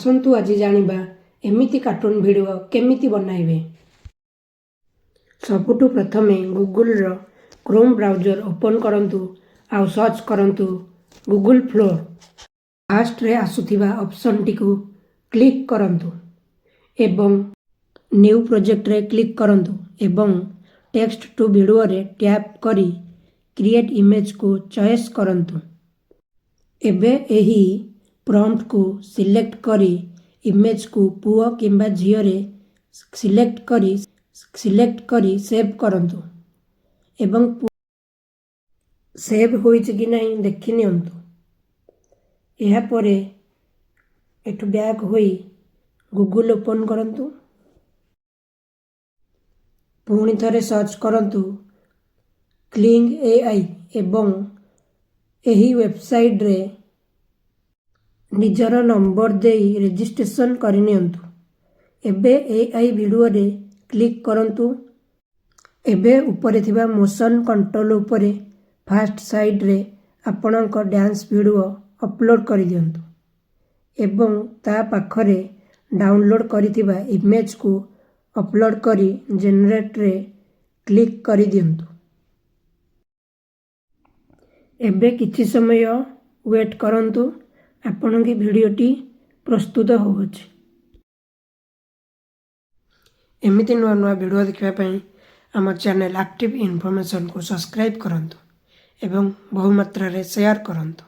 आसंतु आज जानिबा एमिति cartoon video केमिति बनाइबे। सबुठु प्रथमे गूगल रो क्रोम ब्राउजर ओपन करंतु आउ सर्च करंतु गूगल फ्लोर। फास्ट रे आसुथिबा ऑप्शन टिकु क्लिक करंतु एवं न्यू प्रोजेक्ट रे क्लिक करंतु एवं टेक्स्ट टू वीडियो रे टैप करी क्रिएट इमेज को चॉइस करंतु। एबे एही प्रॉम्प्ट को सिलेक्ट करी इमेज को पुओ किंबा झियो रे सिलेक्ट करी सेव करंतु एवं सेव होइछ कि नहीं देखि नियंतु। एहा परे एठु बैक होई गूगल ओपन करंतु, पुणी थरे सर्च करंतु क्लिंग एआई एवं एही वेबसाइट रे निजर नंबर देई रजिस्ट्रेशन करनियंतु। एबे एआई वीडियो रे क्लिक करंतु। एबे ऊपर थिबा मोशन कंट्रोल ऊपर फास्ट साइड रे आपणक डांस वीडियो अपलोड करि दियंतु एवं ता पाखरे डाउनलोड करिथिबा इमेज को अपलोड करी जनरेट रे क्लिक करि दियंतु। एबे किछि समय वेट करंतु, आपण की वीडियोटी प्रस्तुत होउछि। एमिति नुआ नुआ वीडियो देखिबा पई हमर चैनल एक्टिव इन्फॉर्मेशन को सब्सक्राइब करंतु एवं बहु मात्रा रे शेयर करंतु।